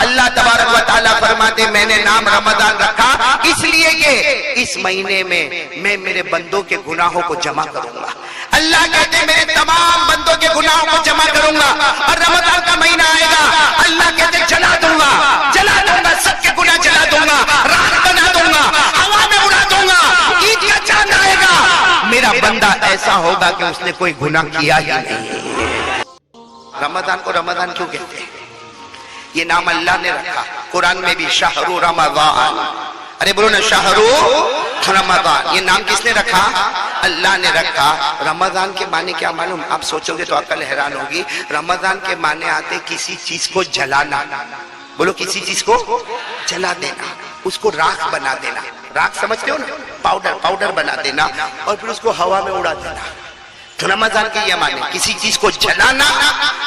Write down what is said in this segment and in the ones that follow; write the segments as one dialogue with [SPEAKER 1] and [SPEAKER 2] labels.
[SPEAKER 1] اللہ تبارک و تعالیٰ فرماتے میں نے نام رمضان رکھا اس لیے کہ اس مہینے میں میں میرے بندوں کے گناہوں کو جمع کروں گا. اللہ کہتے ہیں میرے تمام بندوں کے گناہوں کو جمع کروں گا اور رمضان کا مہینہ آئے گا اللہ کہتے ہیں جلا دوں گا سب کے گناہ جلا دوں گا, راکھ بنا دوں گا, ہوا میں اڑا دوں گا. عید کا چاند آئے گا میرا بندہ ایسا ہوگا کہ اس نے کوئی گناہ کیا ہی نہیں. رمضان کو رمضان کیوں کہتے ہیں؟ یہ نام اللہ نے رکھا. قرآن میں بھی شہر رمضان, ارے بولو نا شہر رمضان, یہ نام کس نے رکھا؟ اللہ نے رکھا. رمضان کے معنی کیا معلوم؟ آپ سوچو گے تو عقل حیران ہوگی. رمضان کے معنی آتے کسی چیز کو جلانا. بولو کسی چیز کو جلا دینا, اس کو راکھ بنا دینا. راکھ سمجھتے ہو نا, پاؤڈر بنا دینا اور پھر اس کو ہوا میں اڑا دینا. تو رمضان کی یہ معنی کسی چیز کو جلانا,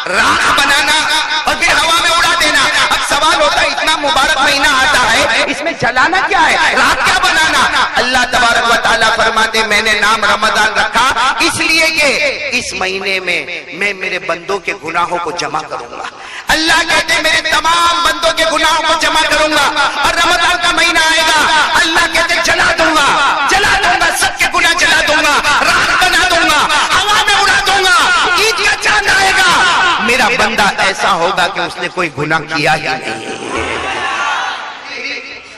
[SPEAKER 1] راکھ بنانا اور پھر ہوا میں اڑا دینا. اب سوال ہوتا ہے اتنا مبارک مہینہ آتا ہے اس میں جلانا کیا ہے, راکھ کیا بنانا؟ اللہ تبارک و تعالیٰ فرماتے میں نے نام رمضان رکھا اس لیے کہ اس مہینے میں میں میرے بندوں کے گناہوں کو جمع کروں گا. اللہ کہتے ہیں میرے تمام بندوں کے گناہوں کو جمع کروں گا اور رمضان کا مہینہ آئے گا اللہ کہتے ہیں جلا دوں گا سب کے گناہ جلا دوں گا, راکھ بنا دوں گا, ہوا میں اڑا دوں گا. عید کا چاند آئے گا میرا بندہ ایسا ہوگا کہ اس نے کوئی گناہ کیا ہی نہیں.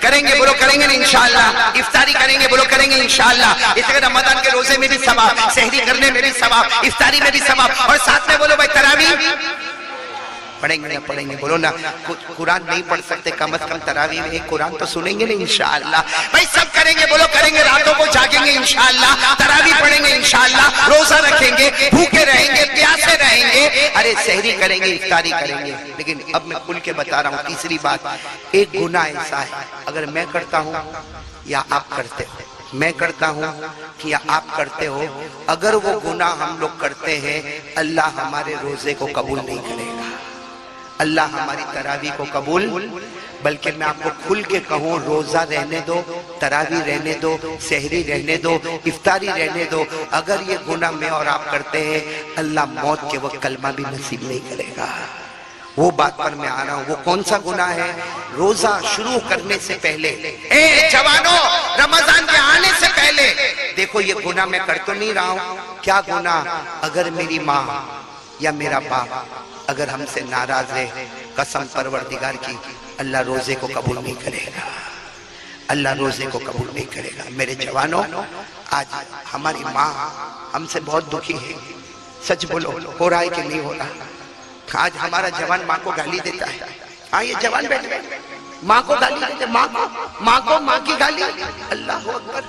[SPEAKER 1] کریں گے بولو کریں گے انشاءاللہ. افطاری کریں گے بولو کریں گے انشاءاللہ. اس طرح رمضان کے روزے میں بھی ثواب, سحری کرنے میں بھی ثواب, افطاری میں بھی ثواب, اور ساتھ میں بولو بھائی تراویح پڑھیں گے نا پڑھیں گے. بولو نا قرآن نہیں پڑھ سکتے کم از کم تراویح میں ایک قرآن تو سنیں گے نا انشاءاللہ. بھائی سب کریں گے بولو کریں گے. راتوں کو جاگیں گے انشاءاللہ, تراویح پڑھیں گے انشاءاللہ, روزہ رکھیں گے, بھوکے رہیں گے, پیاسے رہیں گے, ارے سحری کریں گے, افطاری کریں گے. لیکن اب میں کھل کے بتا رہا ہوں تیسری بات, ایک گناہ ایسا ہے اگر میں کرتا ہوں یا آپ کرتے ہو, میں کرتا ہوں یا آپ کرتے ہو, اگر وہ گناہ ہم لوگ کرتے ہیں اللہ ہمارے روزے کو قبول نہیں کرے گا, اللہ ہماری تراویح کو قبول. بلکہ میں آپ کو کھل کے کہوں روزہ رہنے دو, تراویح رہنے دو, سحری رہنے دو, افطاری رہنے دو, اگر یہ گناہ میں اور آپ کرتے ہیں اللہ موت کے وقت کلمہ بھی نصیب نہیں کرے گا. وہ بات پر میں آ رہا ہوں. وہ کون سا گناہ ہے؟ روزہ شروع کرنے سے پہلے, اے جوانوں رمضان کے آنے سے پہلے دیکھو یہ گناہ میں کر تو نہیں رہا ہوں. کیا گناہ؟ اگر میری ماں یا میرا باپ اگر ہم سے ناراض ہے, قسم پروردگار کی اللہ روزے کو قبول نہیں کرے گا, اللہ روزے کو قبول نہیں کرے گا. میرے جوانوں آج ہماری ماں ہم سے بہت دکھی ہے. سچ بولو, ہو رہا ہے کہ نہیں ہو رہا؟ آج ہمارا جوان ماں کو گالی دیتا ہے. ہاں یہ جوان بیٹھے ماں کو گالی دیتے, ماں کی گالی. اللہ اکبر.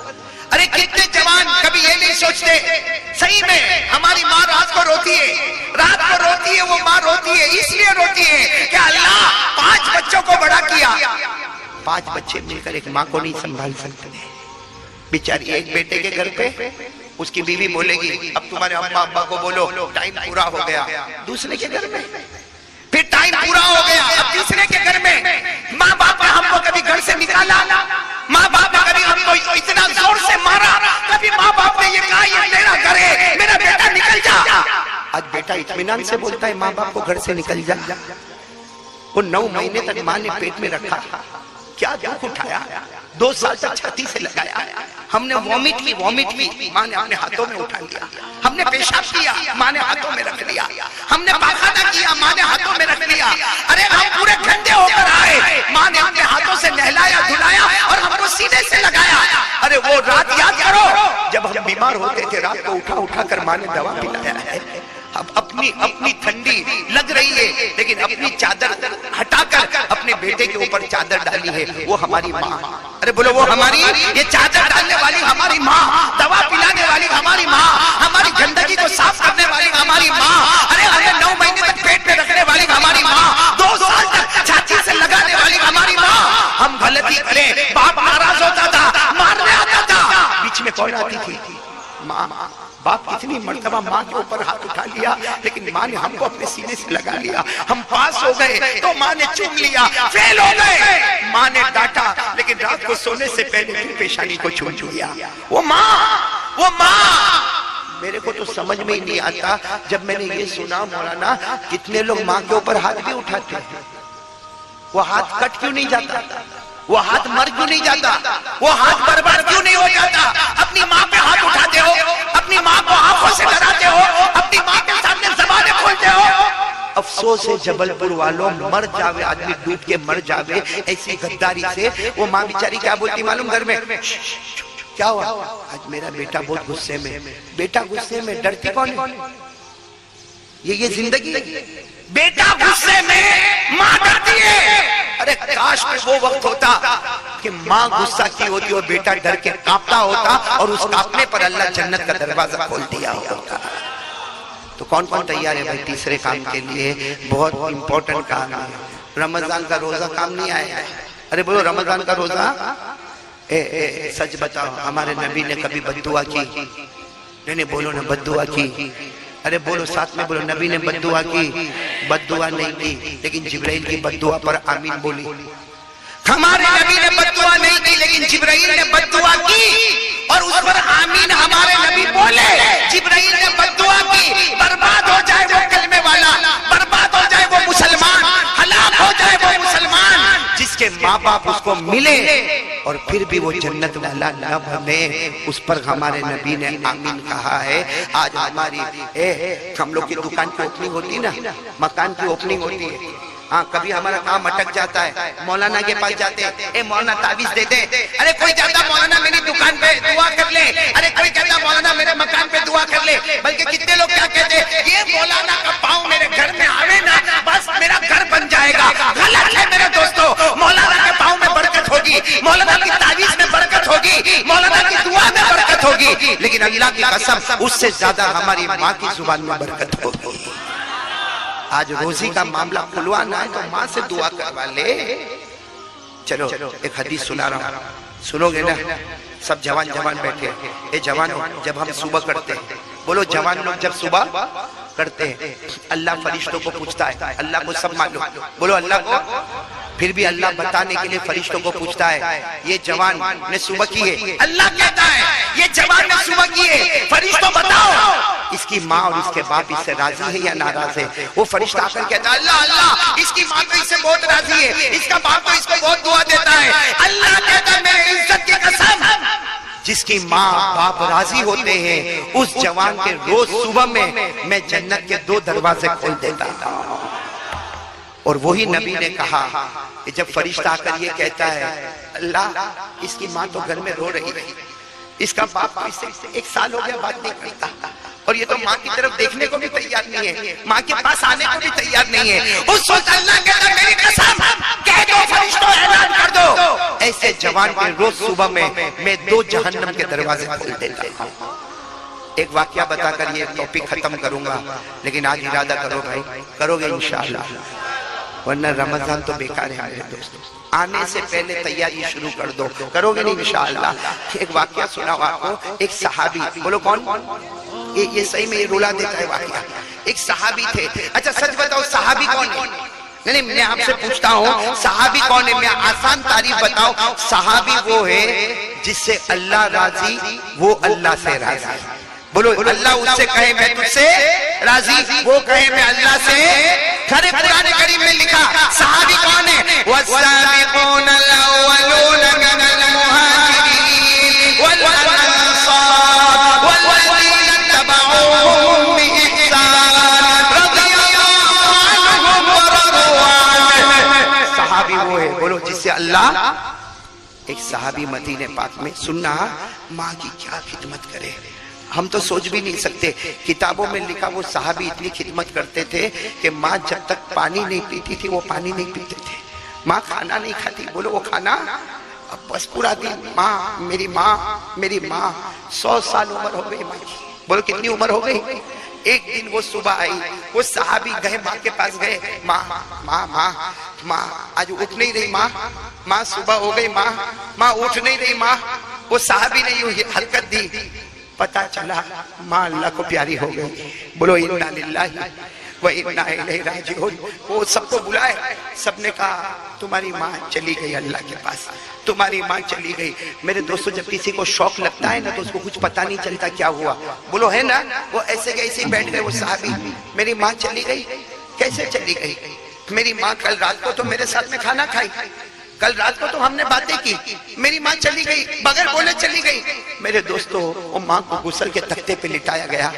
[SPEAKER 1] ارے کتنے جوان کبھی یہ نہیں سوچتے صحیح میں ہماری ماں رات کو روتی ہے, وہ ماں روتی ہے اس لیے روتی ہے کہ اللہ 5 بچوں کو بڑا کیا, 5 بچے مل کر ایک ماں کو نہیں سنبھال سکتے. بیچاری ایک بیٹے کے گھر پہ اس کی بیوی بولے گی اب تمہارے اماں ابا کو بولو ٹائم پورا ہو گیا. دوسرے کے گھر میں پھر ٹائم پورا ہو گیا, اب تیسرے کے گھر میں ماں باپ نے ہم کو کبھی گھر سے نکالا, ماں باپ نے کبھی ہم کو اتنا زور سے مارا, کبھی ماں باپ نے یہ کہا یہ میرا گھر ہے میرا بیٹا نکل جا. آج بیٹا اطمینان سے بولتا ہے ماں باپ کو گھر سے نکل جا. وہ 9 مہینے تک ماں نے پیٹ میں رکھا, کیا دکھ اٹھایا, 2 سال تک چھاتی سے لگایا. ہم نے وومٹ کی ماں نے اپنے ہاتھوں میں اٹھا لیا, ہم نے پیشاب کیا ماں نے ہاتھوں میں رکھ لیا, ہم نے پاخانہ کیا ماں نے ہاتھوں میں رکھ لیا. ارے ہم پورے گھنٹے ہو کر آئے, ماں نے اپنے ہاتھوں سے نہلایا دھلایا اور ہم کو سینے سے لگایا. ارے وہ رات یاد کرو جب ہم بیمار ہوتے تھے, رات کو اٹھا کر ماں نے دوا پلایا ہے. اب اپنی ٹھنڈی لگ رہی ہے لیکن اپنی چادر ہٹا کر اپنے بیٹے کے اوپر چادر ڈالی ہے, وہ ہماری ماں. ارے بولو وہ ہماری, یہ چادر ڈالنے والی ہماری ماں, دوا پلانے والی ہماری ماں, ہماری گندگی کو صاف کرنے والی ہماری ماں, ارے ہمیں 9 مہینے تک پیٹ میں رکھنے والی ہماری ماں, 2 سال تک چھاتی سے لگانے والی ہماری ماں. ہم غلطی کریں باپ ناراض ہوتا تھا, مارنے آتا تھا, بیچ میں کون آتی تھی؟ ماں. باپ کتنی مرتبہ ماں کے اوپر ہاتھ اٹھا لیا لیکن ماں نے ہم کو اپنے سینے سے لگا لیا. ہم پاس ہو گئے تو ماں نے چوم لیا, فیل ہو گئے ماں نے ڈانٹا لیکن رات کو سونے سے پہلے پھر پیشانی کو چوم لیا. وہ ماں میرے کو تو سمجھ میں ہی نہیں آتا جب میں نے یہ سنا مولانا کتنے لوگ ماں کے اوپر ہاتھ بھی اٹھاتے ہیں. وہ ہاتھ کٹ کیوں نہیں جاتا؟ وہ ہاتھ مر کیوں نہیں جاتا؟ وہ ہاتھ برباد کیوں نہیں ہو جاتا؟ اپنی ماں پہ ہاتھ اٹھاتے ہو، اپنی ماں کو آنکھوں سے ڈراتے ہو، اپنی ماں کے سامنے زبانیں کھولتے ہو. افسوس ہے جبل پور والوں، مر جاوے آدمی، ڈوب کے مر جاوے ایسی غداری سے. وہ ماں بیچاری کیا بولتی معلوم گھر میں؟ کیا ہوا؟ آج میرا بیٹا بہت غصے میں. بیٹا غصے میں، ڈرتی کون ہے؟ یہ زندگی. بیٹا غصے میں، ماں ڈرتی ہے. ارے کاش میں وہ وقت ہوتا کہ ماں غصہ کی ہوتی اور بیٹا ڈر کے کانپتا ہوتا، اور اس کانپنے پر اللہ جنت کا دروازہ کھول دیا ہوتا. تو کون کون تیار ہے بھائی تیسرے کام کے لیے؟ بہت امپورٹنٹ کام ہے. رمضان کا روزہ کام نہیں آیا ہے. ارے بولو رمضان کا روزہ. سچ بتاؤ، ہمارے نبی نے کبھی بد دعا کی؟ نہیں بولو نا، بد دعا کی. ارے بولو ساتھ میں بولو، نبی نے بد دعا کی؟ بد دعا نہیں کی، لیکن جبرائیل کی بد دعا پر آمین بولی. ہمارے نبی نے بد دعا نہیں کی، لیکن جبرائیل نے بد دعا کی اور اس پر آمین ہمارے نبی بولے. جبرائیل نے بد دعا کی، برباد ہو جائے وہ کلمے والا، برباد ہو جائے وہ مسلمان، ہلاک ہو جائے وہ مسلمان جس کے ماں باپ اس کو ملے اور پھر بھی وہ جنت والا نہ بنے. اس پر ہمارے نبی نے آمین کہا ہے. آج ہماری ہم لوگ کی دکان کی اوپننگ ہوتی نا، مکان کی اوپننگ ہوتی ہے. ہاں کبھی ہمارا کام اٹک جاتا ہے، مولانا کے پاس جاتے ہیں، اے مولانا تعویذ دے دے. ارے کوئی کہتا مولانا میری دکان پہ دعا کر لے. ارے کوئی کہتا مولانا میرے مکان پہ دعا کر لے. بلکہ کتنے لوگ کیا کہتے ہیں، یہ مولانا کا پاؤں میرے گھر میں آوے نا بس میرا گھر بن جائے گا. غلط ہے میرے دوستو. مولانا کے پاؤں میں برکت ہوگی، مولانا کی تعویذ میں برکت ہوگی، مولانا کی دعا میں برکت ہوگی، لیکن اللہ کی قسم اس سے زیادہ ہماری ماں کی زبان میں برکت ہوگی. آج روزی کا معاملہ کھلوانا ہے تو ماں سے دعا کروا لے. چلو ایک حدیث سنا رہا ہوں، سنو گے نا؟ سب جوان بیٹھے. اے جوانوں، جب ہم صبح کرتے ہیں، بولو جوان لوگ جب صبح کرتے ہیں، اللہ فرشتوں کو پوچھتا ہے. اللہ کو سب معلوم، بولو اللہ کو. پھر بھی اللہ بتانے کے لیے فرشتوں کو پوچھتا ہے، یہ جوان نے صبح کی ہے. اللہ کہتا ہے یہ جوان نے صبح کی ہے، فرشتوں بتاؤ اس کی ماں اور اس کے باپ اس سے راضی ہے یا ناراض ہے؟ وہ فرشتہ آ کر کہتا ہے اللہ اس کی ماں تو اس سے بہت راضی ہے، اس کا باپ تو اس کو بہت دعا دیتا ہے. اللہ کہتا ہے میرے عزت کی قسم، جس کی ماں باپ راضی ہوتے ہیں اس جوان کے روز صبح میں جنت کے 2 دروازے کھول دیتا ہوں. اور وہی نبی نے کہا کہ جب فرشتہ آ کر یہ کہتا ہے اللہ اس کی ماں تو گھر میں رو رہی ہے، اس کا باپ اس سے 1 سال ہو گیا بات نہیں کرتا، اور یہ تو ماں کی طرف دیکھنے کو بھی تیار نہیں ہے، ماں کے پاس آنے کو بھی تیار نہیں ہے. اس وقت اللہ کہتا ہے میری قسم کہہ دو فرشتوں اعلان کر دو ایسے جوان کے روز صبح میں 2 جہنم کے دروازے کھول دیتا ہوں. ایک واقعہ بتا کر یہ ٹاپک ختم کروں گا، لیکن آج ارادہ کرو بھائی، کرو گے انشاءاللہ، ورنہ رمضان تو بیکار ہے میرے دوستو. آنے سے پہلے تیاری شروع کر دو، کرو گے نہیں انشاءاللہ. ایک واقعہ سناؤ آپ کو. ایک صحابی، بولو کون؟ یہ صحیح میں یہ رولا دیتا ہے واقعہ. ایک صحابی تھے. اچھا سچ بتاؤ صحابی کون ہے؟ نہیں میں آپ سے پوچھتا ہوں صحابی کون ہے؟ میں آسان تعریف بتاؤ. صحابی وہ ہے جس سے اللہ راضی، وہ اللہ سے راضی. بولو اللہ اس سے کہے میں تجھ سے راضی، وہ کہے میں اللہ سے. سارے قرآن کریم میں لکھا صحابی کون ہے؟ والسابقون الاولون من المہاجرین والانصار والذین اتبعوهم بإحسان رضی اللہ عنہم ورضوا عنہ. صحابی وہ ہے، بولو جس سے اللہ. ایک صحابی مدینے پاک میں، سننا ماں کی کیا خدمت کرے، ہم تو سوچ بھی نہیں سکتے. کتابوں میں لکھا وہ صحابی اتنی خدمت کرتے تھے کہ ماں جب تک پانی نہیں پیتی تھی وہ پانی نہیں پیتے تھے. ماں کھانا نہیں کھاتی، بولو وہ کھانا اب بس پورا دن میری ماں 100 سال عمر ہو گئی ماں کی. بولو کتنی عمر ہو گئی؟ ایک دن وہ صبح آئی، وہ صحابی گئے ماں کے پاس گئے، ماں آج اٹھ نہیں رہی، ماں صبح ہو گئی، ماں اٹھ نہیں رہی. وہ صحابی نے یوں حرکت دی، پتا چلا ماں اللہ کو پیاری ہو گئی. بولو انا للہ و انا الیہ راجعون. وہ سب کو بلائے، سب نے کہا تمہاری ماں چلی گئی اللہ کے پاس، تمہاری ماں چلی گئی. میرے دوستو جب کسی کو شوق لگتا ہے نا تو اس کو کچھ پتا نہیں چلتا کیا ہوا. بولو ہے نا. وہ ایسے کہ ایسے بیٹھ گئے وہ صحابی، میری ماں چلی گئی. کیسے چلی گئی؟ میری ماں کل رات کو تو میرے ساتھ میں کھانا کھائی، کل رات کو تو ہم نے باتیں کی، میری ماں چلی گئی، بغیر بولے چلی گئی۔ میرے دوستو، وہ ماں کو غسل کے تختے پہ لٹایا گیا،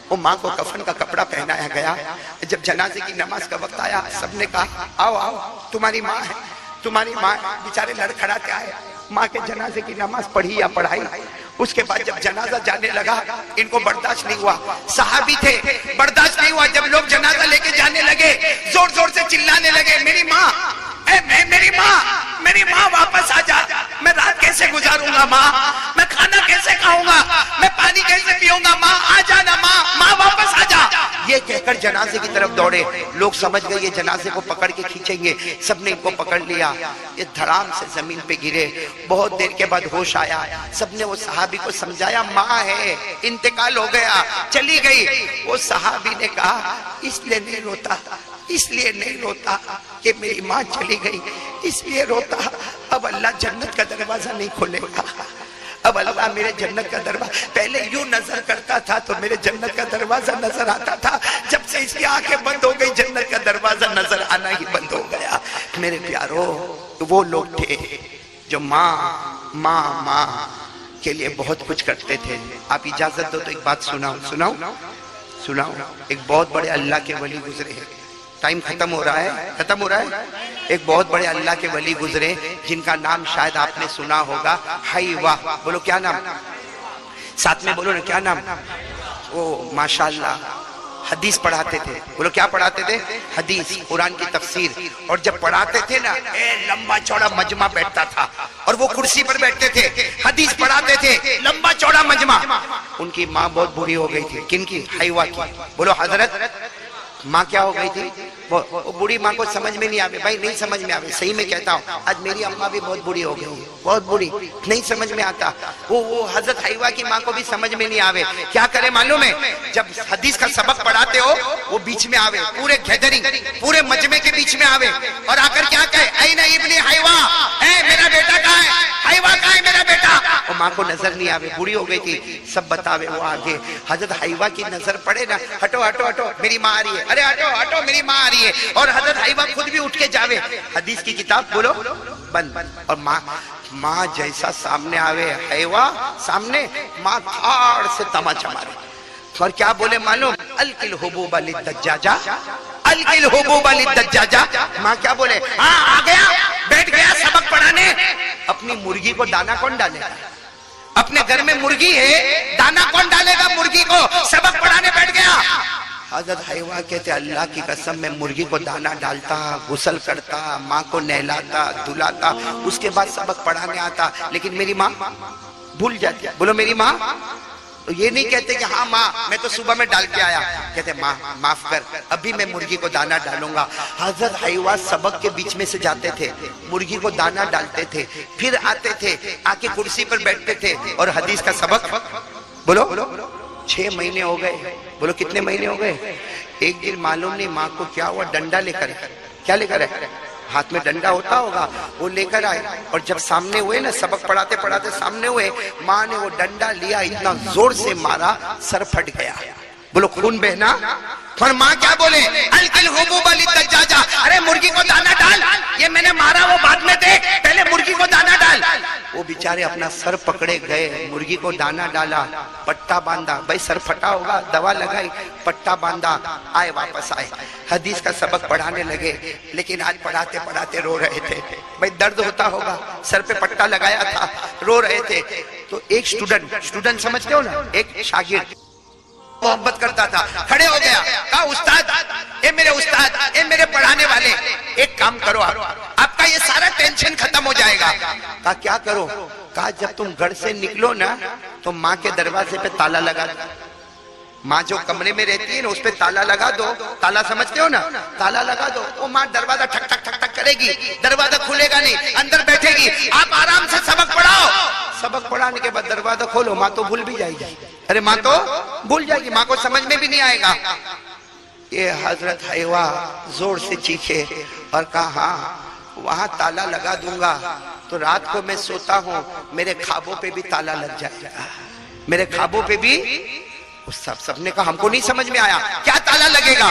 [SPEAKER 1] وہ ماں کو کفن کا کپڑا پہنایا گیا۔ جب جنازے کی نماز کا وقت آیا، سب نے کہا آؤ آؤ، تمہاری ماں ہے، تمہاری ماں ہے۔ بیچارے لڑکھڑاتے آئے، ماں کے جنازے کی نماز پڑھی یا پڑھائی۔ اس کے بعد جب جنازہ جانے لگا، ان کو برداشت نہیں ہوا، صحابی تھے، برداشت نہیں ہوا۔ جب لوگ جنازہ لے کے جانے لگے، زور زور سے چلانے لگے، میری ماں، میری ماں واپس آ جا، میں رات کیسے گزاروں گا ماں، میں کھانا کیسے کھاؤں گا، میں پانی کیسے پیوں گا، ماں آ جانا، ماں واپس آ جا۔ یہ کہہ کر جنازے کی طرف دوڑے۔ لوگ سمجھ گئے یہ جنازے کو پکڑ کے کھینچیں گے، سب نے ان کو پکڑ لیا۔ یہ دھڑام سے زمین پہ گرے۔ بہت دیر کے بعد ہوش آیا، سب نے وہ صحابی کو سمجھایا ماں ہے، انتقال ہو گیا، چلی گئی۔ وہ صحابی نے کہا اس لیے نہیں روتا، اس لیے نہیں روتا کہ میری ماں چلی گئی، اس لیے روتا اب اللہ جنت کا دروازہ نہیں کھولے گا، اب اللہ میرے جنت کا دروازہ، پہلے یوں نظر کرتا تھا تو میرے جنت کا دروازہ نظر آتا تھا، جب سے اس کی آنکھیں بند ہو گئی جنت کا دروازہ نظر آنا ہی بند ہو گیا۔ میرے پیارو، وہ لوگ تھے جو ماں کے لیے بہت کچھ کرتے تھے۔ آپ اجازت دو تو ایک بات سناؤں۔ ایک بہت بڑے اللہ کے ولی گزرے ہیں، ٹائم ختم ہو رہا ہے۔ ایک بہت بڑے اللہ کے ولی گزرے جن کا نام شاید آپ نے سنا ہوگا، حیوہ۔ بولو کیا نام، ساتھ میں بولو نا کیا نام۔ وہ ماشاءاللہ حدیث پڑھاتے تھے۔ بولو کیا پڑھاتے تھے، حدیث، قرآن کی تفسیر۔ اور جب پڑھاتے تھے نا، لمبا چوڑا مجمع بیٹھتا تھا اور وہ کرسی پر بیٹھتے تھے، حدیث پڑھاتے تھے، لمبا چوڑا مجمع۔ ان کی ماں بہت بری ہو گئی تھی۔ کن کی، حیوہ کی۔ بولو حضرت، ماں کیا ہو گئی تھی، وہ بوڑھی ماں کو سمجھ میں نہیں آوے، بھائی نہیں سمجھ میں آوے، صحیح میں کہتا ہوں، آج میری اماں بھی بہت بوڑھی ہو گئی، بہت بوڑھی، نہیں سمجھ میں آتا۔ وہ حضرت حیوہ کی ماں کو بھی سمجھ میں نہیں آوے، کیا کرے معلوم ہے، جب حدیث کا سبق پڑھاتے ہو وہ بیچ میں آوے، پورے گیدرنگ، پورے مجمع کے بیچ میں آوے اور آ کر کیا کہے، این ابن حیوہ، اے میرا بیٹا کہاں ہے، حیوہ کہاں ہے میرا بیٹا۔ وہ ماں کو نظر نہیں آوے، بوڑھی ہو گئی تھی، سب بتاوے وہ آگے۔ حضرت حیوہ کی نظر پڑے نا، ہٹو ہٹو ہٹو میری ماں آ رہی ہے، ارے ہٹو ہٹو میری ماں آ رہی ہے، اور حضرت حیوہ خود بھی اٹھ کے جاوے، حدیث کی کتاب بولو بند، اور ماں جیسا سامنے آوے، حیوہ سامنے، ماں تھاڑ سے تماچا مارے اور کیا بولے معلوم، القی الحبوب للدجاجہ، القی الحبوب للدجاجہ۔ ماں کیا بولے، ہاں آ گیا، بیٹھ گیا سبق پڑھانے۔ اپنی مرغی کو دانا کون ڈالے گا، اپنے گھر میں مرغی ہے، دانا کون ڈالے گا مرغی کو، سبق پڑھانے بیٹھ گیا۔ حضرت حیوہ کہتے اللہ کی قسم میں مرغی کو دانا ڈالتا، غسل کرتا، ماں کو نہلاتا دھلاتا، اس کے بعد سبق پڑھانے آتا، لیکن میری ماں بھول جاتی۔ بولو میری ماں، تو یہ نہیں کہتے کہ ہاں ماں میں تو صبح میں ڈال کے آیا، کہتے ماں معاف کر، ابھی میں مرغی کو دانا ڈالوں گا۔ حضرت حیوہ سبق کے بیچ میں سے جاتے تھے، مرغی کو دانا ڈالتے تھے، پھر آتے تھے، آ کے کرسی پر بیٹھتے تھے اور حدیث کا سبق، بولو 6 مہینے ہو گئے۔ بولو کتنے مہینے ہو گئے۔ ایک دن معلوم نہیں ماں کو کیا ہوا، ڈنڈا لے کر، کیا لے کر ہے، ہاتھ میں ڈنڈا ہوتا ہوگا، وہ لے کر آئے اور جب سامنے ہوئے نا، سبق پڑھاتے پڑھاتے سامنے ہوئے، ماں نے وہ ڈنڈا لیا، اتنا زور سے مارا، سر پھٹ گیا۔ بولو خون بہنا۔ اور ماں کیا بولے، القی الحبوب للدجاجہ، ارے مرغی کو دانا ڈال، یہ میں نے مارا وہ بعد میں دیکھ، پہلے مرغی کو دانا ڈال۔ وہ بیچارے اپنا سر پکڑے گئے، مرغی کو دانا ڈالا، پٹا باندھا، بھائی سر پھٹا ہوگا، دوا لگائی، پٹا باندھا، آئے واپس آئے، حدیث کا سبق پڑھانے لگے، لیکن آج پڑھاتے پڑھاتے رو رہے تھے، بھائی درد ہوتا ہوگا، سر پہ پٹا لگایا تھا، رو رہے تھے۔ تو ایک اسٹوڈنٹ سمجھتے ہو نا، ایک شاگرد محبت کرتا تھا، کھڑے ہو گیا، کہا استاد، اے میرے استاد، اے میرے پڑھانے والے، ایک کام کرو، آپ کا یہ سارا ٹینشن ختم ہو جائے گا۔ کہا کیا کرو، کہا جب تم گھر سے نکلو نا تو ماں کے دروازے پہ تالا لگا دو، ماں جو کمرے میں رہتی ہے نا اس پہ تالا لگا دو، تالا سمجھتے ہو نا، تالا لگا دو، وہ ماں دروازہ ٹھک ٹھک ٹھک ٹھک کرے گی، دروازہ کھلے گا نہیں، اندر بیٹھے گی، آپ آرام سے سبق پڑھاؤ۔ سبق پڑھانے کے بعد دروازہ کھولو، ماں تو بھول بھی جائے گی، ارے ماں تو بھول جائے گی، ماں کو سمجھ میں بھی نہیں آئے گا۔ یہ حضرت حیوہ زور سے چیخے اور کہا ہاں وہاں تالا لگا دوں گا تو رات کو میں سوتا ہوں، میرے خوابوں پہ بھی تالا لگ جائے گا، میرے خوابوں پہ بھی سب نے کہا ہم کو نہیں سمجھ میں آیا، کیا تالا لگے گا؟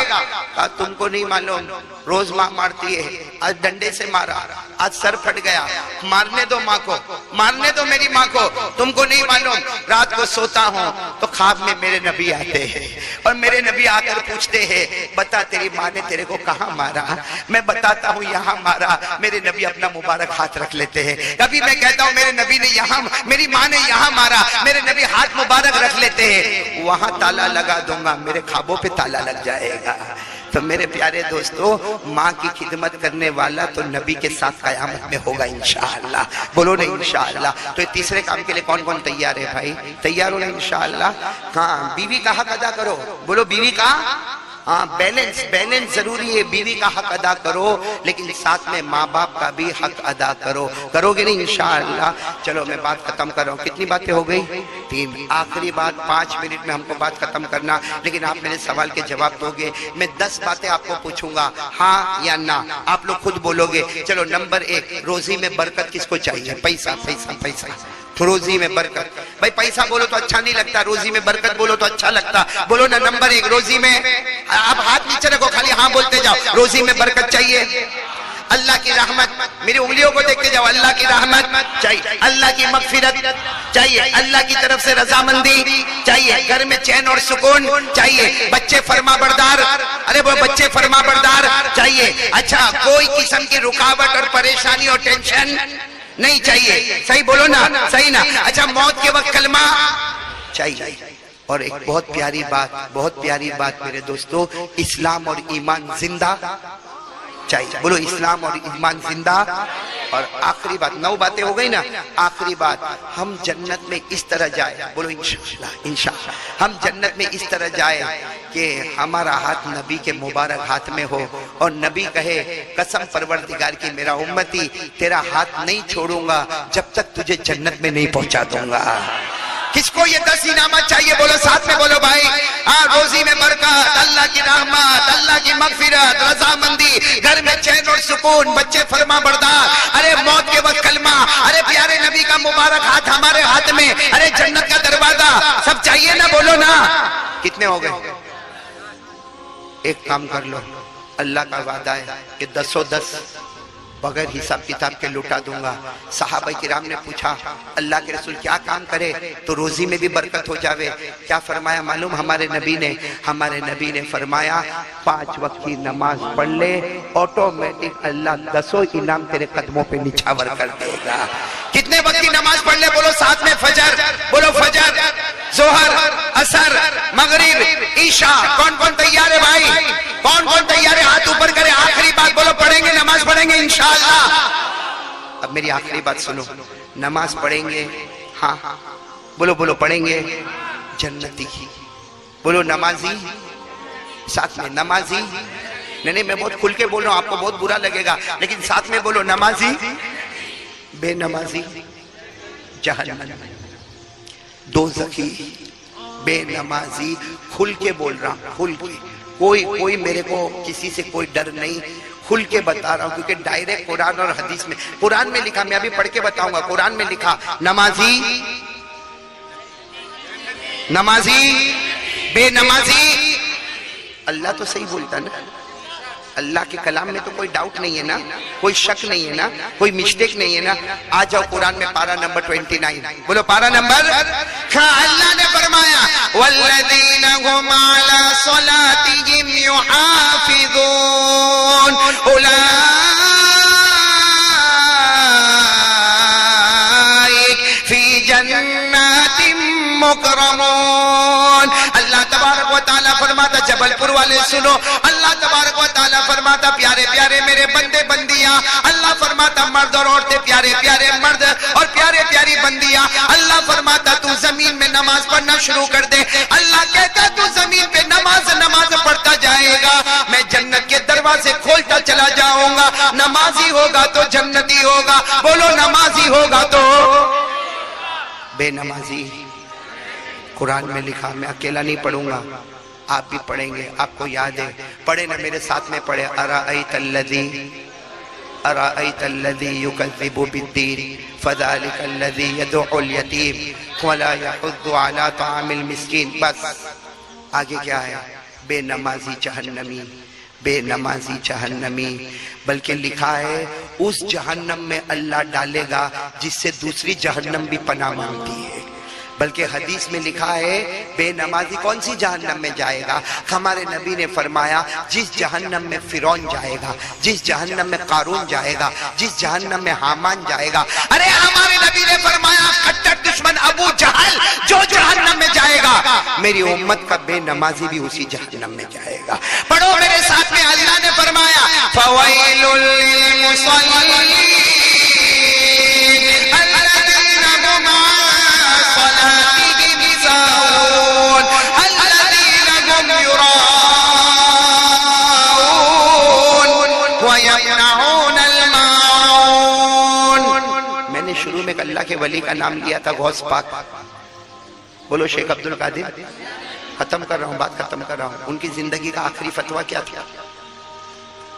[SPEAKER 1] کہا تم کو نہیں معلوم، روز ماں مارتی ہے، آج ڈنڈے سے مارا، آج سر پھٹ گیا، مارنے دو ماں کو، مارنے دو میری ماں کو، تم کو نہیں معلوم رات کو سوتا ہوں تو خواب میں میرے نبی آتے ہیں اور میرے نبی آ کر پوچھتے ہیں بتا تیری ماں نے تیرے کو کہاں مارا؟ میں بتاتا ہوں یہاں مارا، میرے نبی اپنا مبارک ہاتھ رکھ لیتے ہیں۔ کبھی میں کہتا ہوں میرے نبی نے یہاں، میری ماں نے یہاں مارا، میرے نبی ہاتھ مبارک رکھ لیتے ہیں، وہاں تالا لگا دوں گا، میرے خوابوں پہ تالا لگ جائے گا۔ تو میرے پیارے دوستو، ماں کی خدمت کرنے والا تو نبی کے ساتھ قیامت میں ہوگا انشاءاللہ، بولو نا انشاءاللہ۔ تو تیسرے کام کے لئے کون کون تیار ہے بھائی؟ تیار ہو نا انشاءاللہ؟ ہاں، بیوی کا حق ادا کرو، بولو بیوی کا، ہاں بیلنس ضروری ہے، بیوی کا حق ادا کرو لیکن ساتھ میں ماں باپ کا بھی حق ادا کرو، کرو گے نہیں انشاءاللہ؟ چلو میں بات ختم کر رہا ہوں، کتنی باتیں ہو گئی؟ 3۔ آخری بات 5 منٹ میں ہم کو بات ختم کرنا، لیکن آپ میرے سوال کے جواب دو گے، میں 10 باتیں آپ کو پوچھوں گا، ہاں یا نہ، آپ لوگ خود بولو گے۔ چلو نمبر 1، روزی میں برکت کس کو چاہیے؟ پیسہ پیسہ پیسہ، روزی میں برکت۔ بھائی پیسہ بولو تو اچھا نہیں لگتا، روزی میں برکت بولو تو اچھا لگتا، بولو نا نمبر 1 روزی میں، آپ ہاتھ نیچے رکھو، خالی ہاں بولتے جاؤ، روزی میں برکت چاہیے، اللہ کی رحمت، میری انگلیوں کو دیکھتے جاؤ، اللہ کی رحمت چاہیے، اللہ کی مغفرت چاہیے، اللہ کی طرف سے رضامندی چاہیے، گھر میں چین اور سکون چاہیے، بچے فرما بردار، ارے وہ بچے فرما بردار چاہیے، اچھا کوئی قسم کی رکاوٹ اور پریشانی اور ٹینشن نہیں چاہیے، صحیح بولو نا، صحیح نا؟ اچھا موت کے وقت کلمہ چاہیے، اور ایک بہت پیاری بات میرے دوستو، اسلام اور ایمان زندہ چاہیے، بولو اسلام اور ایمان زندہ۔ اور آخری بات، 9 باتیں ہو گئی نا، آخری بات، ہم جنت میں اس طرح جائے، بولو انشاءاللہ، ہم جنت میں اس طرح جائے کہ ہمارا ہاتھ نبی کے مبارک ہاتھ میں ہو اور نبی کہے قسم پروردگار کی میرا امتی تیرا ہاتھ نہیں چھوڑوں گا جب تک تجھے جنت میں نہیں پہنچا دوں گا۔ کس کو یہ 10 انعامات چاہیے؟ بولو ساتھ میں بولو بھائی، ہاں، روزی میں برکت، اللہ کی رحمت، اللہ کی مغفرت، رضامندی، گھر میں چین اور سکون، بچے فرما بردار، ارے موت کے وقت کلمہ، ارے پیارے نبی کا مبارک ہاتھ ہمارے ہاتھ میں، ارے جنت کا دروازہ، سب چاہیے نا، بولو نا۔ کتنے ہو گئے؟ ایک کام کر لو، اللہ کا وعدہ ہے کہ 10 بغیر حساب کتاب کے لوٹا دوں گا۔ صحابہ کرام نے پوچھا اللہ کے رسول کیا کام کرے تو روزی میں بھی برکت ہو جاوے؟ کیا فرمایا معلوم ہمارے نبی نے فرمایا 5 وقت کی نماز پڑھ لے، آٹومیٹک اللہ 10 انعام تیرے قدموں پہ نچھاور کر دے گا۔ کتنے وقت کی نماز پڑھ لے؟ بولو ساتھ میں فجر، بولو فجر، ظہر، عصر، مغرب، عشاء۔ کون کون تیار ہے بھائی؟ کون کون تیار ہے؟ ہاتھ اوپر کرے۔ آخری بات بولو، پڑھیں گے نماز پڑھیں گے انشاءاللہ۔ اب میری آخری بات سنو، نماز پڑھیں گے، ہاں بولو بولو، پڑھیں گے جنتی، بولو نمازی، ساتھ میں نمازی، نہیں میں بہت کھل کے بول رہا ہوں، آپ کو بہت برا لگے گا لیکن ساتھ میں بولو نمازی، بے نمازی جہنم، دوزخی، بے نمازی، کھل کے بول رہا ہوں، کھل کے، کوئی میرے کو کسی سے کوئی ڈر نہیں، کھل کے بتا رہا ہوں کیونکہ ڈائریکٹ قرآن اور حدیث میں، قرآن میں لکھا، میں ابھی پڑھ کے بتاؤں گا، قرآن میں لکھا نمازی، نمازی، بے نمازی، اللہ تو صحیح بولتا نا، اللہ کے کلام میں تو کوئی ڈاؤٹ نہیں ہے نا، کوئی شک نہیں ہے نا، کوئی مسٹیک نہیں ہے نا۔ آ جاؤ قرآن میں پارہ نمبر 29، بولو پارہ نمبر، اللہ نے فرمایا وَالَّذِينَ هُمْ عَلَى صَلَاتِهِمْ يُحَافِظُونَ أُولَئِكَ فِي جَنَّاتٍ مُكْرَمُونَ۔ اللہ تبارک و تعالیٰ فرماتا، جبل پور والے سنو، اللہ تبارک و تعالیٰ فرماتا پیارے پیارے میرے بندے بندیاں، اللہ فرماتا مرد اور عورتیں، پیارے پیارے مرد اور پیارے پیاری بندیاں، اللہ فرماتا تو زمین میں نماز پڑھنا شروع کر دے، اللہ کہتا تو زمین پہ نماز پڑھتا جائے گا، میں جنت کے دروازے کھولتا چلا جاؤں گا، نمازی ہوگا تو جنتی ہوگا، بولو نمازی ہوگا تو بے نمازی۔ قرآن میں لکھا، میں اکیلا نہیں پڑھوں گا، آپ بھی پڑھیں گے، آپ کو یاد ہے، پڑھے نا میرے ساتھ میں پڑھے، ارائیت الذی أرأيت الذي يكذب بالدين فذلك الذي يدعو اليتيم ولا يحض على طعام المسكين. بس آگے کیا ہے؟ بے نمازی جہنمی، بے نمازی جہنمی. بلکہ لکھا ہے اس جہنم میں اللہ ڈالے گا جس سے دوسری جہنم بھی پناہ مانگتی ہے. بلکہ حدیث میں لکھا ہے بے نمازی کون سی جہنم میں جائے گا؟ ہمارے نبی نے فرمایا جس جہنم میں فرعون جائے گا، جس جہنم میں قارون جائے گا، جس جہنم میں حامان جائے گا. ارے ہمارے نبی نے فرمایا کٹر دشمن ابو جہل جو جہنم میں جائے گا، میری امت کا بے نمازی بھی اسی جہنم میں جائے گا. پڑھو میرے ساتھ میں، اللہ نے فرمایا فویل للمصلین شروع میں اللہ کے ولی کا نام لیا تھا غوث پاک. بولو شیخ عبد القادر. ختم کر رہا ہوں، بات ختم کر رہا ہوں. ان کی زندگی کا آخری فتویٰ کیا تھا؟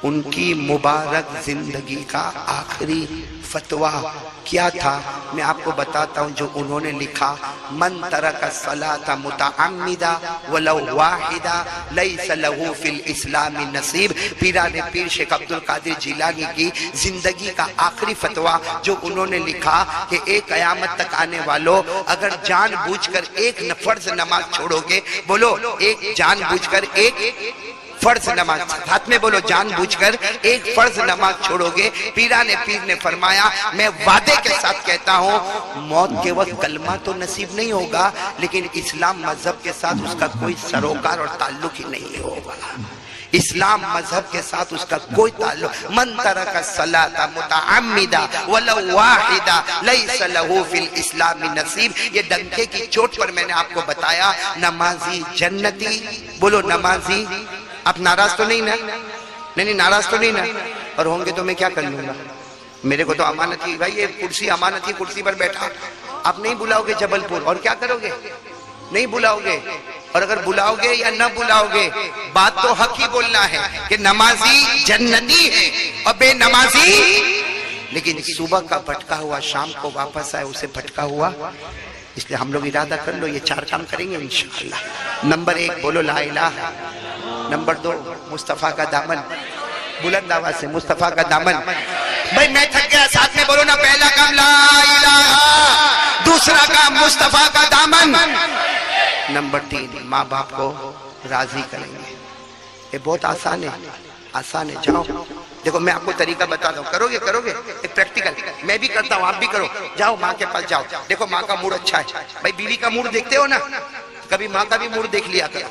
[SPEAKER 1] ان کی مبارک زندگی کا آخری فتویٰ کیا تھا؟ میں آپ کو بتاتا ہوں جو انہوں نے لکھا. من ترک الصلاة متعمدا ولو واحدا لیس له فی الاسلام نصیب. پیران پیر شیخ عبد القادر جیلانی کی زندگی کا آخری فتویٰ جو انہوں نے لکھا کہ ایک قیامت تک آنے والوں اگر جان بوجھ کر ایک فرض نماز چھوڑو گے، بولو ایک جان بوجھ کر ایک فرض نماز، ہاتھ میں بولو جان بوجھ کر ایک فرض نماز چھوڑو گے، پیران پیر نے فرمایا میں وعدے کے ساتھ کہتا ہوں موت کے وقت کلمہ تو نصیب نہیں ہوگا لیکن اسلام مذہب کے ساتھ اس کا کوئی سروکار اور تعلق ہی نہیں ہوگا. اسلام مذہب کے ساتھ اس کا کوئی تعلق. من ترک الصلاة متعمدا ولو واحدا لیس له فی الاسلام نصیب. یہ ڈنکے کی چوٹ پر میں نے آپ کو بتایا نمازی جنتی. بولو نمازی. آپ ناراض تو نہیں نا؟ نہیں ناراض تو نہیں نا؟ اور ہوں گے تو میں کیا کر لوں گا؟ میرے کو تو امانت ہی، بھائی یہ کرسی امانت ہی، کرسی پر بیٹھا. آپ نہیں بلاؤ گے جبل پور اور کیا کرو گے؟ نہیں بلاؤ گے. اور اگر بلاؤ گے یا نہ بلاؤ گے بات تو حق ہی بولنا ہے کہ نمازی جنتی ہے اور بے نمازی. لیکن صبح کا بھٹکا ہوا شام کو واپس آئے اسے بھٹکا ہوا. اس لئے ہم لوگ ارادہ کر لو یہ 4 کام کریں گے انشاءاللہ. نمبر 1 بولو لا الہ. نمبر 2 مصطفیٰ کا دامن. بلند آواز سے مصطفیٰ کا دامن. بھائی میں تھک گیا، ساتھ میں بولو نا. پہلا کام لا الہ، دوسرا کام مصطفیٰ کا دامن. نمبر 3 ماں باپ کو راضی کریں گے. یہ بہت آسان ہے، آسان ہے. جاؤ دیکھو میں آپ کو طریقہ بتاتا ہوں. کرو گے ایک پریکٹیکل. میں بھی کرتا ہوں، آپ بھی کرو. جاؤ ماں کے پاس جاؤ. دیکھو ماں کا موڈ اچھا ہے. بھائی بیوی کا موڈ دیکھتے ہو نا، کبھی ماں کا بھی موڈ دیکھ لیا کرو.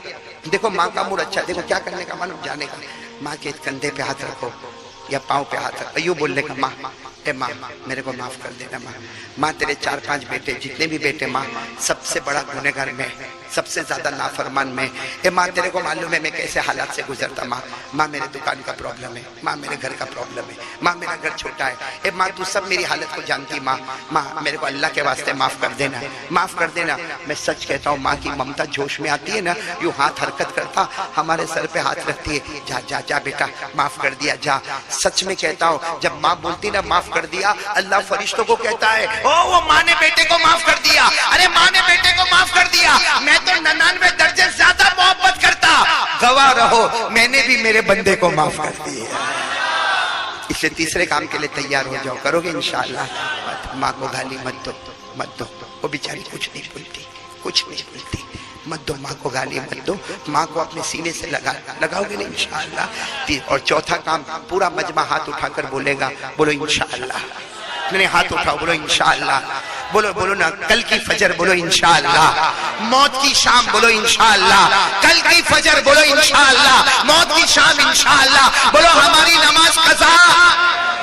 [SPEAKER 1] دیکھو ماں کا موڈ اچھا ہے. دیکھو کیا کرنے کا معلوم؟ جانے کا ماں کے کندھے پہ ہاتھ رکھو یا پاؤں پہ ہاتھ رکھو. یوں بولنے کا ماں اے ماں میرے کو معاف کر دینا. ماں تیرے 4-5 بیٹے جتنے بھی بیٹے ماں سب سے بڑا گنہگار میں، سب سے زیادہ نافرمان میں. اے ماں تیرے کو معلوم ہے میں کیسے حالات سے گزرتا. ماں میرے دکان کا پرابلم ہے. ماں میرے گھر کا پرابلم ہے. ماں میرا گھر چھوٹا ہے. اے ماں تو سب میری حالت کو جانتی. ماں میرے کو اللہ کے واسطے معاف کر دینا، معاف کر دینا. میں سچ کہتا ہوں ماں کی ممتا جوش میں آتی ہے نا، یوں ہاتھ حرکت کرتا ہمارے سر پہ ہاتھ رکھتی ہے. جا جا جا بیٹا معاف کر دیا جا. سچ میں کہتا ہوں جب ماں بولتی نا معاف کر دیا، اللہ فرشتوں کو کہتا ہے او وہ ماں نے بیٹے کو معاف کر دیا. ارے ماں نے بیٹے کو معاف کر دیا. میں تو 99 درجے زیادہ محبت کرتا. گواہ رہو میں نے بھی میرے بندے کو معاف کر دیا. اس لیے تیسرے کام کے لیے تیار ہو جاؤ. کرو گے انشاءاللہ. ماں کو گالی مت دو. وہ بیچاری کچھ نہیں بولتی. مت دو ماں کو گالی مت دو. ماں کو اپنے سینے سے لگاؤ گے نہیں انشاءاللہ. اور چوتھا کام پورا مجمع ہاتھ اٹھا کر بولے گا. بولو انشاءاللہ. نہیں ہاتھ اٹھاؤ بولو انشاءاللہ. بولو نا کل کی فجر بولو انشاءاللہ. موت کی شام بولو انشاءاللہ. کل کی فجر بولو انشاءاللہ. موت کی شام انشاءاللہ. بولو ہماری نماز قضا.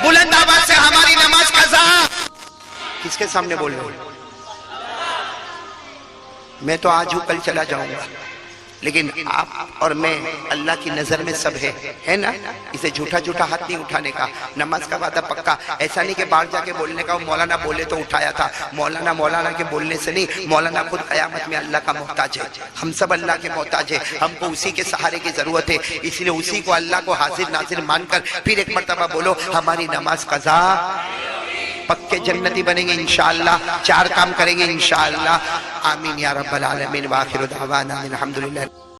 [SPEAKER 1] بلند آواز سے ہماری نماز قضا. کس کے سامنے بول رہے ہو؟ میں تو آج ہوں کل چلا جاؤں گا. لیکن آپ اور میں اللہ کی نظر میں سب ہے نا. اسے جھوٹا جھوٹا ہاتھ نہیں اٹھانے کا. نماز کا وعدہ پکا. ایسا نہیں کہ باہر جا کے بولنے کا مولانا بولے تو اٹھایا تھا. مولانا کے بولنے سے نہیں. مولانا خود قیامت میں اللہ کا محتاج ہے. ہم سب اللہ کے محتاج ہیں. ہم کو اسی کے سہارے کی ضرورت ہے. اس لیے اسی کو اللہ کو حاضر ناظر مان کر پھر ایک مرتبہ بولو ہماری نماز قضا. پکے جنتی بنیں گے انشاءاللہ. 4 کام کریں گے انشاءاللہ. آمین یا رب العالمین. وآخر دعوانا الحمدللہ.